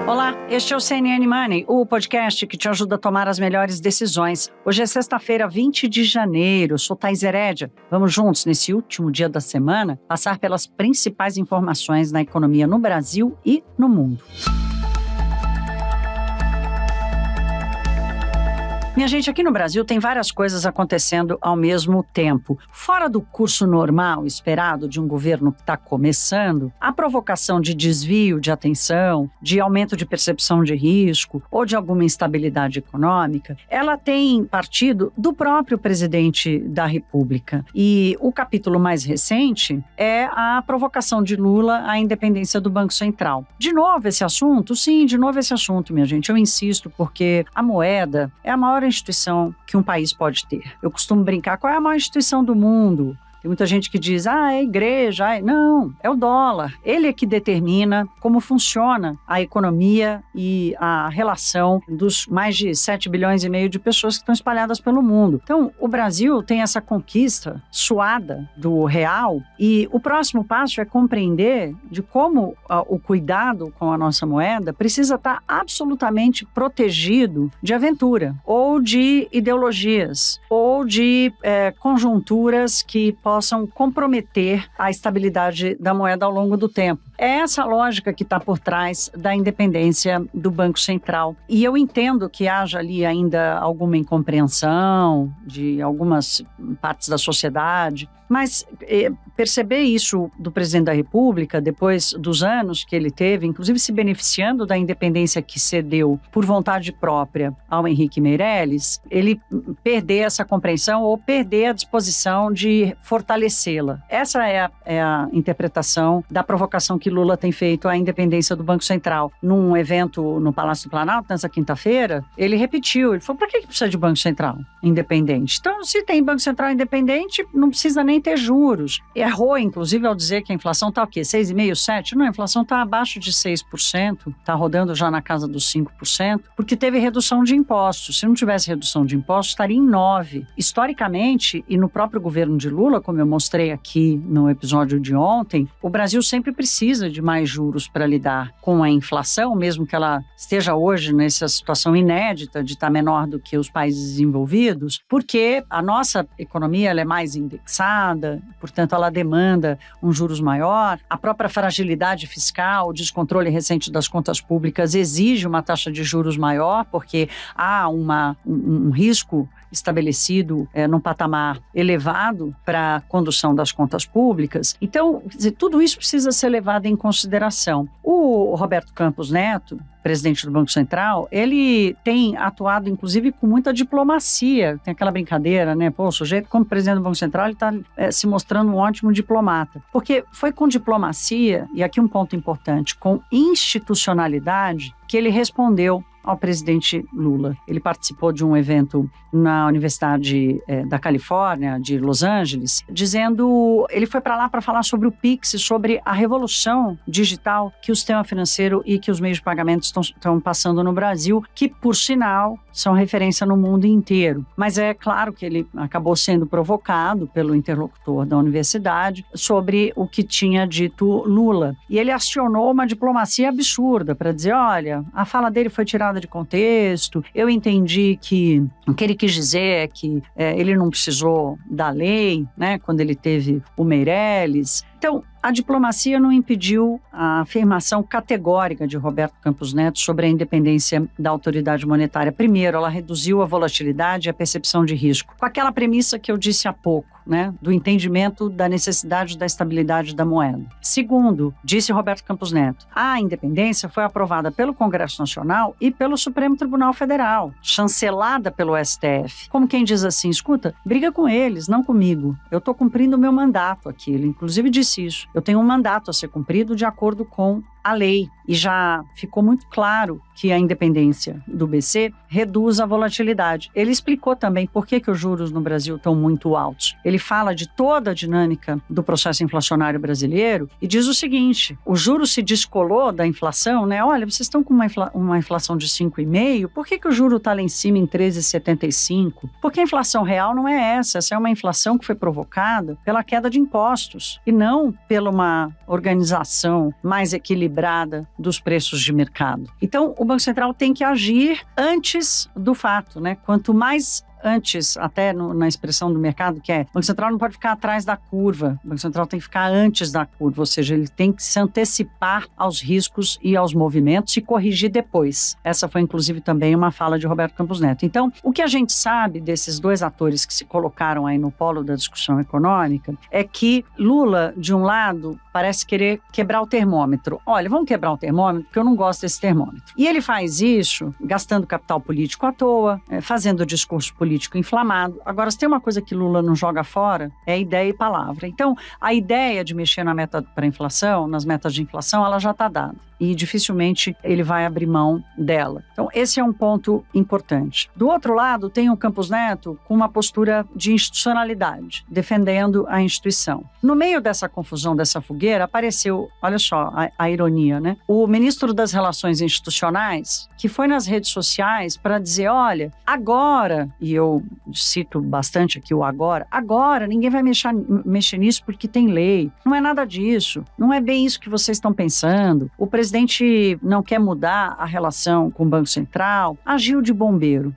Olá, este é o CNN Money, o podcast que te ajuda a tomar as melhores decisões. Hoje é sexta-feira, 20 de janeiro. Sou Thaís Herédia. Vamos juntos, nesse último dia da semana, passar pelas principais informações na economia no Brasil e no mundo. Minha gente, aqui no Brasil tem várias coisas acontecendo ao mesmo tempo. Fora do curso normal esperado de um governo que está começando, a provocação de desvio de atenção, de aumento de percepção de risco ou de alguma instabilidade econômica, ela tem partido do próprio presidente da República. E o capítulo mais recente é a provocação de Lula à independência do Banco Central. De novo esse assunto? Sim, de novo esse assunto, minha gente. Eu insisto porque a moeda é a maior instituição que um país pode ter. Eu costumo brincar, qual é a maior instituição do mundo? Tem muita gente que diz, é a igreja. Não, é o dólar. Ele é que determina como funciona a economia e a relação dos mais de 7 bilhões e meio de pessoas que estão espalhadas pelo mundo. Então, o Brasil tem essa conquista suada do real e o próximo passo é compreender de como o cuidado com a nossa moeda precisa estar absolutamente protegido de aventura ou de ideologias ou de conjunturas que possam comprometer a estabilidade da moeda ao longo do tempo. É essa lógica que está por trás da independência do Banco Central. E eu entendo que haja ali ainda alguma incompreensão de algumas partes da sociedade, mas perceber isso do presidente da República, depois dos anos que ele teve, inclusive se beneficiando da independência que cedeu por vontade própria ao Henrique Meirelles, ele perder essa compreensão ou perder a disposição de fortalecê-la. Essa é a interpretação da provocação que Lula tem feito à independência do Banco Central. Num evento no Palácio do Planalto, nessa quinta-feira, ele repetiu, ele falou, para que precisa de Banco Central independente? Então, se tem Banco Central independente, não precisa nem ter juros. Errou, inclusive, ao dizer que a inflação está o quê? 6,5%, 7%? Não, a inflação está abaixo de 6%, está rodando já na casa dos 5%, porque teve redução de impostos. Se não tivesse redução de impostos, estaria em 9%. Historicamente, e no próprio governo de Lula, como eu mostrei aqui no episódio de ontem, o Brasil sempre precisa de mais juros para lidar com a inflação, mesmo que ela esteja hoje nessa situação inédita de estar menor do que os países desenvolvidos, porque a nossa economia ela é mais indexada, portanto ela demanda um juros maior, a própria fragilidade fiscal, o descontrole recente das contas públicas exige uma taxa de juros maior, porque há um risco estabelecido num patamar elevado para a condução das contas públicas. Então, tudo isso precisa ser levado em consideração. O Roberto Campos Neto, presidente do Banco Central, ele tem atuado, inclusive, com muita diplomacia. Tem aquela brincadeira, né? Pô, o sujeito, como presidente do Banco Central, ele está se mostrando um ótimo diplomata. Porque foi com diplomacia, e aqui um ponto importante, com institucionalidade, que ele respondeu ao presidente Lula. Ele participou de um evento na Universidade da Califórnia, de Los Angeles, ele foi para lá para falar sobre o Pix, sobre a revolução digital que o sistema financeiro e que os meios de pagamento estão passando no Brasil, que, por sinal, são referência no mundo inteiro. Mas é claro que ele acabou sendo provocado pelo interlocutor da universidade sobre o que tinha dito Lula. E ele acionou uma diplomacia absurda para dizer, olha, a fala dele foi tirada de contexto, eu entendi que o que ele quis dizer é que ele não precisou da lei, né, quando ele teve o Meirelles. Então, a diplomacia não impediu a afirmação categórica de Roberto Campos Neto sobre a independência da autoridade monetária. Primeiro, ela reduziu a volatilidade e a percepção de risco, com aquela premissa que eu disse há pouco, né, do entendimento da necessidade da estabilidade da moeda. Segundo, disse Roberto Campos Neto, a independência foi aprovada pelo Congresso Nacional e pelo Supremo Tribunal Federal, chancelada pelo STF. Como quem diz assim, escuta, briga com eles, não comigo. Eu estou cumprindo o meu mandato aqui. Ele, inclusive, disse isso. Eu tenho um mandato a ser cumprido de acordo com a lei. E já ficou muito claro que a independência do BC reduz a volatilidade. Ele explicou também por que os juros no Brasil estão muito altos. Ele fala de toda a dinâmica do processo inflacionário brasileiro e diz o seguinte, o juro se descolou da inflação, né? Olha, vocês estão com uma inflação de 5,5%, por que o juro está lá em cima em 13,75%? Porque a inflação real não é essa é uma inflação que foi provocada pela queda de impostos e não pela uma organização mais equilibrada equilibrada dos preços de mercado. Então, o Banco Central tem que agir antes do fato, né? Quanto mais antes, até na expressão do mercado, que é: o Banco Central não pode ficar atrás da curva, o Banco Central tem que ficar antes da curva, ou seja, ele tem que se antecipar aos riscos e aos movimentos e corrigir depois. Essa foi, inclusive, também uma fala de Roberto Campos Neto. Então, o que a gente sabe desses dois atores que se colocaram aí no polo da discussão econômica é que Lula, de um lado, parece querer quebrar o termômetro. Olha, vamos quebrar o termômetro, porque eu não gosto desse termômetro. E ele faz isso gastando capital político à toa, fazendo discurso político inflamado. Agora, se tem uma coisa que Lula não joga fora, é ideia e palavra. Então, a ideia de mexer na meta para inflação, nas metas de inflação, ela já está dada. E dificilmente ele vai abrir mão dela. Então, esse é um ponto importante. Do outro lado, tem o Campos Neto com uma postura de institucionalidade, defendendo a instituição. No meio dessa confusão, dessa fogueira, apareceu, olha só a ironia, né? O ministro das Relações Institucionais, que foi nas redes sociais para dizer: olha, agora, e eu cito bastante aqui o agora ninguém vai mexer nisso porque tem lei. Não é nada disso. Não é bem isso que vocês estão pensando. O presidente não quer mudar a relação com o Banco Central, agiu de bombeiro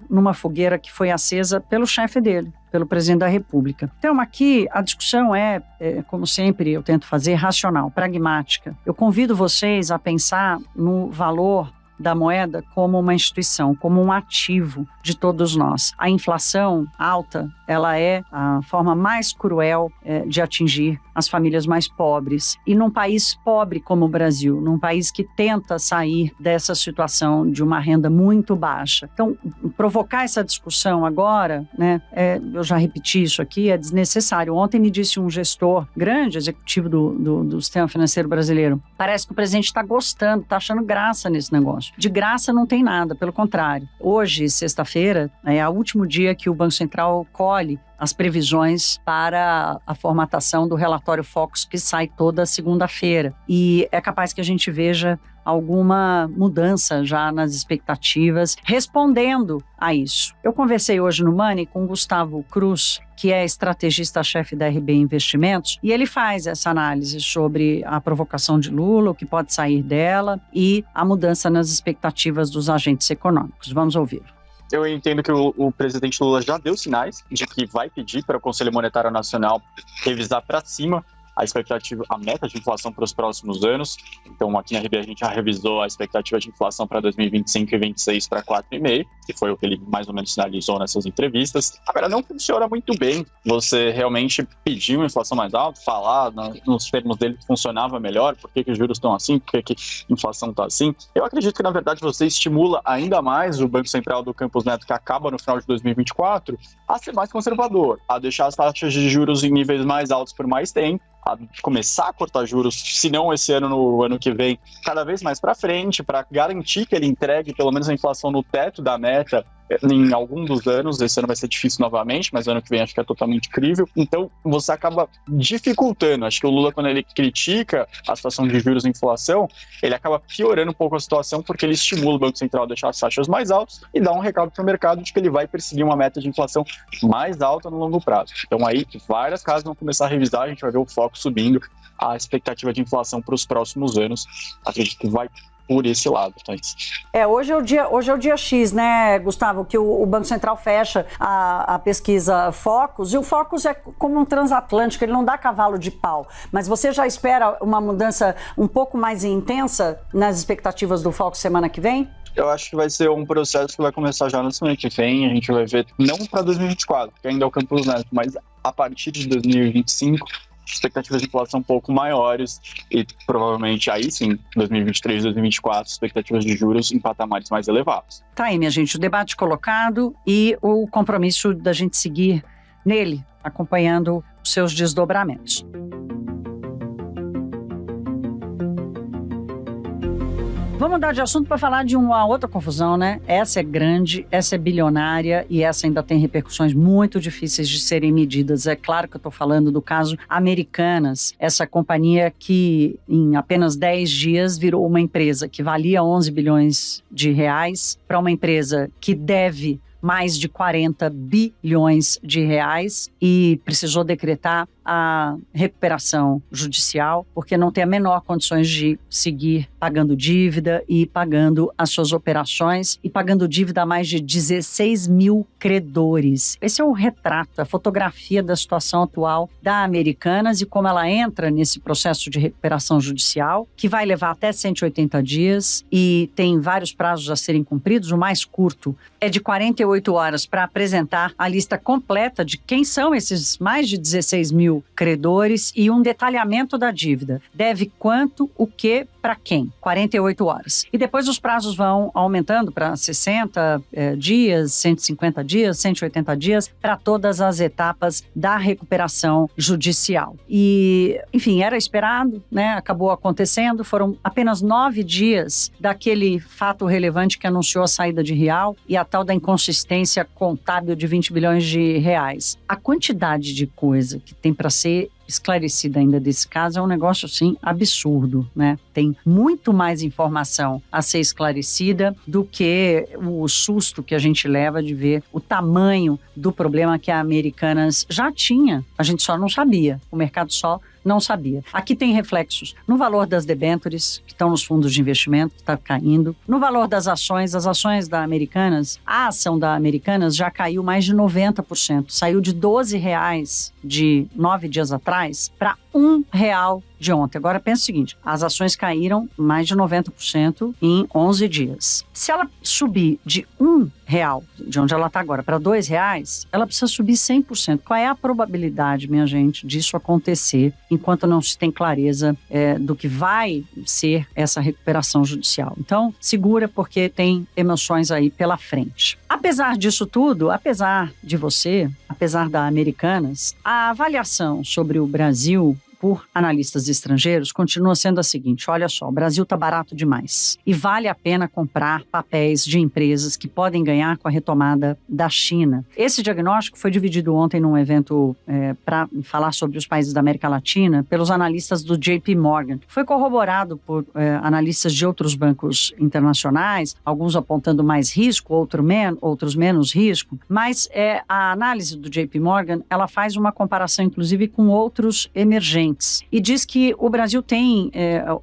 numa fogueira que foi acesa pelo chefe dele, pelo presidente da República. Então, aqui a discussão é, como sempre eu tento fazer, racional, pragmática. Eu convido vocês a pensar no valor da moeda como uma instituição, como um ativo de todos nós. A inflação alta, ela é a forma mais cruel de atingir as famílias mais pobres. E num país pobre como o Brasil, num país que tenta sair dessa situação de uma renda muito baixa. Então, provocar essa discussão agora, né, eu já repeti isso aqui, é desnecessário. Ontem me disse um gestor grande, executivo do sistema financeiro brasileiro: parece que o presidente está gostando, está achando graça nesse negócio. De graça não tem nada, pelo contrário. Hoje, sexta-feira, é o último dia que o Banco Central colhe as previsões para a formatação do relatório Focus, que sai toda segunda-feira. E é capaz que a gente veja alguma mudança já nas expectativas, respondendo a isso. Eu conversei hoje no Money com o Gustavo Cruz, que é estrategista-chefe da RB Investimentos, e ele faz essa análise sobre a provocação de Lula, o que pode sair dela e a mudança nas expectativas dos agentes econômicos. Vamos ouvir. Eu entendo que o presidente Lula já deu sinais de que vai pedir para o Conselho Monetário Nacional revisar para cima a expectativa, a meta de inflação para os próximos anos. Então, aqui na RB a gente já revisou a expectativa de inflação para 2025 e 2026 para 4,5%, que foi o que ele mais ou menos sinalizou nessas entrevistas. Agora, não funciona muito bem você realmente pedir uma inflação mais alta, falar nos termos dele que funcionava melhor, por que os juros estão assim, por que a inflação está assim. Eu acredito que, na verdade, você estimula ainda mais o Banco Central do Campos Neto, que acaba no final de 2024, a ser mais conservador, a deixar as taxas de juros em níveis mais altos por mais tempo, a começar a cortar juros, se não esse ano, no ano que vem, cada vez mais para frente, para garantir que ele entregue pelo menos a inflação no teto da meta em algum dos anos. Esse ano vai ser difícil novamente, mas ano que vem acho que é totalmente crível. Então, você acaba dificultando. Acho que o Lula, quando ele critica a situação de juros e inflação, ele acaba piorando um pouco a situação, porque ele estimula o Banco Central a deixar as taxas mais altas e dá um recado para o mercado de que ele vai perseguir uma meta de inflação mais alta no longo prazo. Então, aí, várias casas vão começar a revisar, a gente vai ver o foco subindo, a expectativa de inflação para os próximos anos. Acredito que vai por esse lado, Thaís. Hoje é o dia X, né, Gustavo, que o Banco Central fecha a pesquisa Focus, e o Focus é como um transatlântico, ele não dá cavalo de pau, mas você já espera uma mudança um pouco mais intensa nas expectativas do Focus semana que vem? Eu acho que vai ser um processo que vai começar já na semana que vem. A gente vai ver, não para 2024, que ainda é o Campos Neto, mas a partir de 2025, expectativas de inflação um pouco maiores e provavelmente aí sim, 2023, 2024, expectativas de juros em patamares mais elevados. Tá aí, minha gente, o debate colocado e o compromisso da gente seguir nele, acompanhando os seus desdobramentos. Vamos mudar de assunto para falar de uma outra confusão, né? Essa é grande, essa é bilionária e essa ainda tem repercussões muito difíceis de serem medidas. É claro que eu estou falando do caso Americanas, essa companhia que em apenas 10 dias virou uma empresa que valia 11 bilhões de reais para uma empresa que deve mais de 40 bilhões de reais e precisou decretar a recuperação judicial, porque não tem a menor condições de seguir pagando dívida e pagando as suas operações e pagando dívida a mais de 16 mil credores. Esse é o retrato, a fotografia da situação atual da Americanas e como ela entra nesse processo de recuperação judicial, que vai levar até 180 dias e tem vários prazos a serem cumpridos. O mais curto é de 48 horas para apresentar a lista completa de quem são esses mais de 16 mil credores e um detalhamento da dívida. Deve quanto, o que, para quem? 48 horas. E depois os prazos vão aumentando para 60 dias, 150 dias, 180 dias, para todas as etapas da recuperação judicial. E, enfim, era esperado, né? Acabou acontecendo. Foram apenas 9 dias daquele fato relevante que anunciou a saída de Real e a tal da inconsistência contábil de 20 bilhões de reais. A quantidade de coisa que tem para ser esclarecida ainda desse caso é um negócio, assim, absurdo, né? Tem muito mais informação a ser esclarecida do que o susto que a gente leva de ver o tamanho do problema que a Americanas já tinha. A gente só não sabia, o mercado só não sabia. Aqui tem reflexos no valor das debêntures, que estão nos fundos de investimento, que está caindo, no valor das ações. As ações da Americanas, a ação da Americanas já caiu mais de 90%. Saiu de R$12 de 9 dias atrás para R$1 de ontem. Agora pensa o seguinte, as ações caíram mais de 90% em 11 dias. Se ela subir de R$1, de onde ela está agora, para R$2, ela precisa subir 100%. Qual é a probabilidade, minha gente, disso acontecer enquanto não se tem clareza do que vai ser essa recuperação judicial? Então, segura, porque tem emoções aí pela frente. Apesar disso tudo, apesar de você, apesar da Americanas, a avaliação sobre o Brasil por analistas estrangeiros continua sendo a seguinte: olha só, o Brasil está barato demais e vale a pena comprar papéis de empresas que podem ganhar com a retomada da China. Esse diagnóstico foi dividido ontem num evento para falar sobre os países da América Latina pelos analistas do JP Morgan. Foi corroborado por analistas de outros bancos internacionais, alguns apontando mais risco, outros menos risco, mas a análise do JP Morgan, ela faz uma comparação inclusive com outros emergentes e diz que o Brasil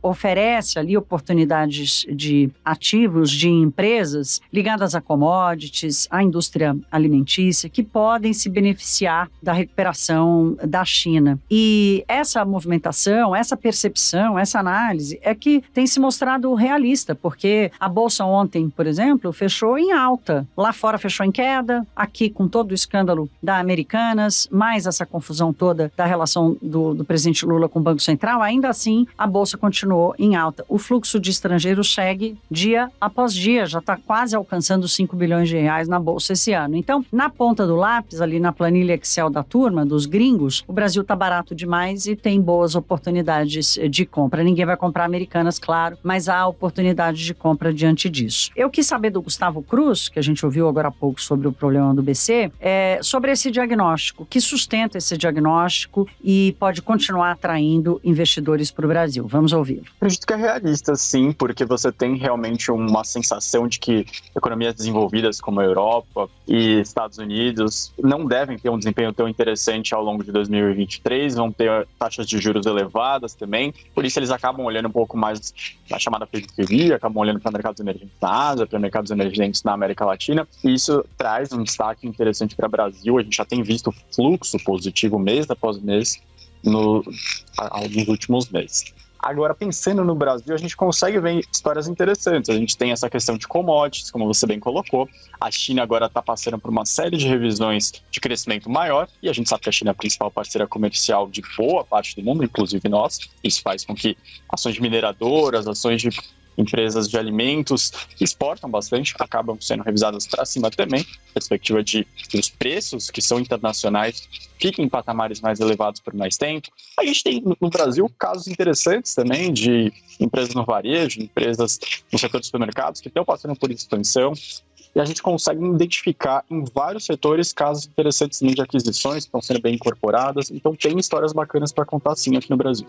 oferece ali oportunidades de ativos de empresas ligadas a commodities, à indústria alimentícia, que podem se beneficiar da recuperação da China. E essa movimentação, essa percepção, essa análise é que tem se mostrado realista, porque a Bolsa ontem, por exemplo, fechou em alta. Lá fora fechou em queda, aqui com todo o escândalo da Americanas, mais essa confusão toda da relação do presidente Lula com o Banco Central, ainda assim a Bolsa continuou em alta. O fluxo de estrangeiros segue dia após dia, já está quase alcançando 5 bilhões de reais na Bolsa esse ano. Então, na ponta do lápis, ali na planilha Excel da turma, dos gringos, o Brasil está barato demais e tem boas oportunidades de compra. Ninguém vai comprar Americanas, claro, mas há oportunidade de compra diante disso. Eu quis saber do Gustavo Cruz, que a gente ouviu agora há pouco sobre o problema do BC, sobre esse diagnóstico, que sustenta esse diagnóstico e pode continuar atraindo investidores para o Brasil. Vamos ouvir. Acredito que é realista, sim, porque você tem realmente uma sensação de que economias desenvolvidas como a Europa e Estados Unidos não devem ter um desempenho tão interessante ao longo de 2023, vão ter taxas de juros elevadas também, por isso eles acabam olhando um pouco mais na chamada periferia, acabam olhando para mercados emergentes na Ásia, para mercados emergentes na América Latina, e isso traz um destaque interessante para o Brasil. A gente já tem visto fluxo positivo mês após mês nos últimos meses. Agora, pensando no Brasil, a gente consegue ver histórias interessantes. A gente tem essa questão de commodities, como você bem colocou. A China agora está passando por uma série de revisões de crescimento maior, e a gente sabe que a China é a principal parceira comercial de boa parte do mundo, inclusive nós. Isso faz com que ações de mineradoras, ações de empresas de alimentos que exportam bastante acabam sendo revisadas para cima também, perspectiva de que os preços que são internacionais fiquem em patamares mais elevados por mais tempo. A gente tem no Brasil casos interessantes também de empresas no varejo, empresas no setor de supermercados que estão passando por expansão, e a gente consegue identificar em vários setores casos interessantes de aquisições que estão sendo bem incorporadas. Então tem histórias bacanas para contar sim aqui no Brasil.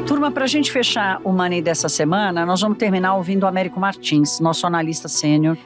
Turma, para a gente fechar o Money dessa semana, nós vamos terminar ouvindo o Américo Martins, nosso analista sênior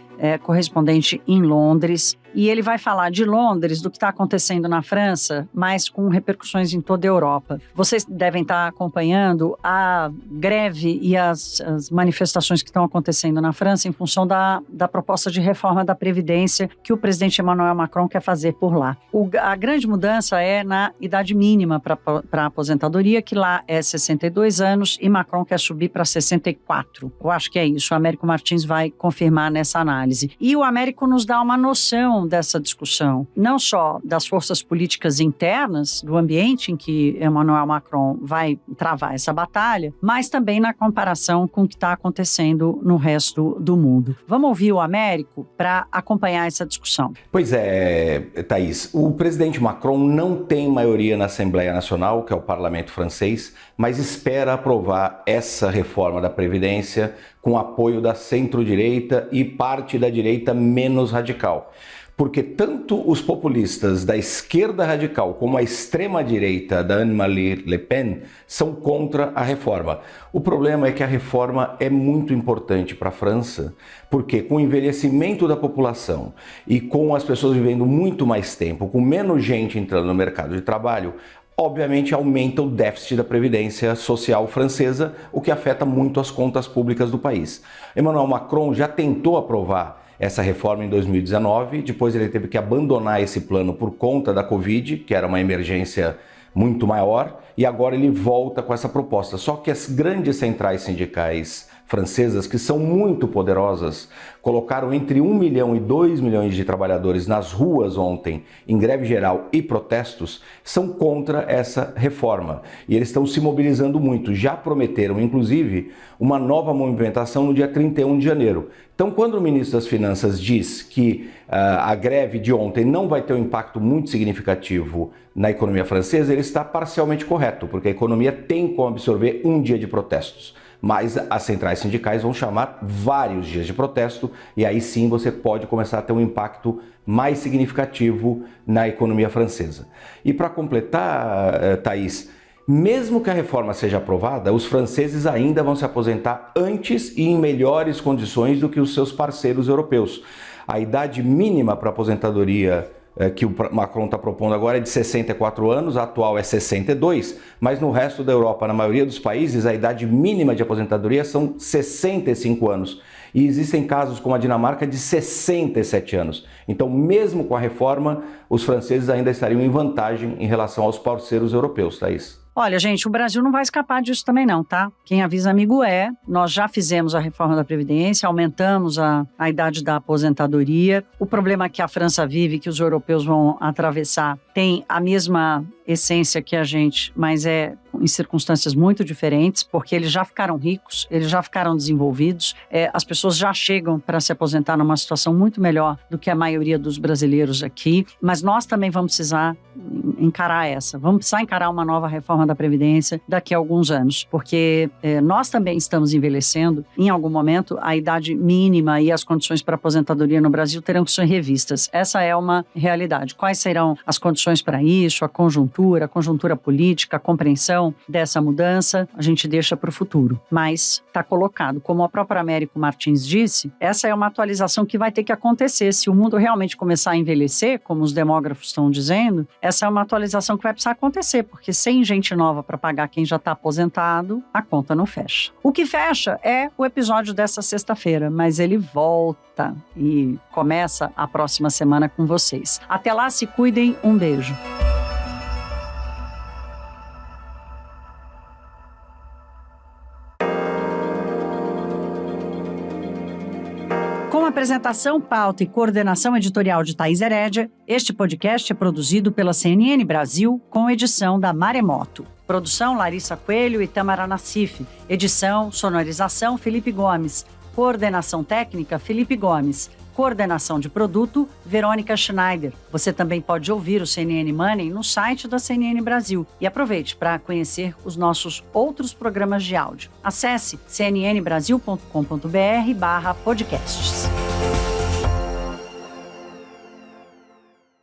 correspondente em Londres. E ele vai falar de Londres, do que está acontecendo na França, mas com repercussões em toda a Europa. Vocês devem estar acompanhando a greve e as manifestações que estão acontecendo na França em função da proposta de reforma da Previdência que o presidente Emmanuel Macron quer fazer por lá. A grande mudança é na idade mínima para a aposentadoria, que lá é 62 anos e Macron quer subir para 64. Eu acho que é isso. O Américo Martins vai confirmar nessa análise. E o Américo nos dá uma noção dessa discussão, não só das forças políticas internas, do ambiente em que Emmanuel Macron vai travar essa batalha, mas também na comparação com o que está acontecendo no resto do mundo. Vamos ouvir o Américo para acompanhar essa discussão. Pois é, Thaís, o presidente Macron não tem maioria na Assembleia Nacional, que é o parlamento francês, mas espera aprovar essa reforma da Previdência com apoio da centro-direita e parte da direita menos radical. Porque tanto os populistas da esquerda radical como a extrema-direita da Anne-Marie Le Pen são contra a reforma. O problema é que a reforma é muito importante para a França, porque com o envelhecimento da população e com as pessoas vivendo muito mais tempo, com menos gente entrando no mercado de trabalho, obviamente aumenta o déficit da Previdência Social francesa, o que afeta muito as contas públicas do país. Emmanuel Macron já tentou aprovar essa reforma em 2019, depois ele teve que abandonar esse plano por conta da Covid, que era uma emergência muito maior, e agora ele volta com essa proposta. Só que as grandes centrais sindicais francesas, que são muito poderosas, colocaram entre 1 milhão e 2 milhões de trabalhadores nas ruas ontem, em greve geral e protestos, são contra essa reforma. E eles estão se mobilizando muito. Já prometeram, inclusive, uma nova movimentação no dia 31 de janeiro. Então, quando o ministro das Finanças diz que a greve de ontem não vai ter um impacto muito significativo na economia francesa, ele está parcialmente correto, porque a economia tem como absorver um dia de protestos. Mas as centrais sindicais vão chamar vários dias de protesto e aí sim você pode começar a ter um impacto mais significativo na economia francesa. E para completar, Thaís, mesmo que a reforma seja aprovada, os franceses ainda vão se aposentar antes e em melhores condições do que os seus parceiros europeus. A idade mínima para aposentadoria que o Macron está propondo agora é de 64 anos, a atual é 62, mas no resto da Europa, na maioria dos países, a idade mínima de aposentadoria são 65 anos. E existem casos como a Dinamarca de 67 anos. Então, mesmo com a reforma, os franceses ainda estariam em vantagem em relação aos parceiros europeus, Thaís. Olha, gente, o Brasil não vai escapar disso também não, tá? Quem avisa amigo é. Nós já fizemos a reforma da Previdência, aumentamos a idade da aposentadoria. O problema que a França vive, que os europeus vão atravessar, tem a mesma essência que a gente, mas é em circunstâncias muito diferentes, porque eles já ficaram ricos, eles já ficaram desenvolvidos, as pessoas já chegam para se aposentar numa situação muito melhor do que a maioria dos brasileiros aqui, mas nós também vamos precisar encarar vamos precisar encarar uma nova reforma da Previdência daqui a alguns anos, porque nós também estamos envelhecendo, em algum momento a idade mínima e as condições para aposentadoria no Brasil terão que ser revistas. Essa é uma realidade. Quais serão as condições para isso, a conjuntura política, a compreensão dessa mudança, a gente deixa para o futuro. Mas está colocado, como a própria Américo Martins disse, essa é uma atualização que vai ter que acontecer. Se o mundo realmente começar a envelhecer, como os demógrafos estão dizendo, essa é uma atualização que vai precisar acontecer, porque sem gente nova para pagar quem já está aposentado, a conta não fecha. O que fecha é o episódio dessa sexta-feira, mas ele volta e começa a próxima semana com vocês. Até lá, se cuidem, um beijo. Com apresentação, pauta e coordenação editorial de Thaís Herédia, este podcast é produzido pela CNN Brasil com edição da Maremoto. Produção Larissa Coelho e Tamara Nassif. Edição, sonorização Felipe Gomes. Coordenação técnica Felipe Gomes. Coordenação de produto, Verônica Schneider. Você também pode ouvir o CNN Money no site da CNN Brasil. E aproveite para conhecer os nossos outros programas de áudio. Acesse cnnbrasil.com.br/podcasts.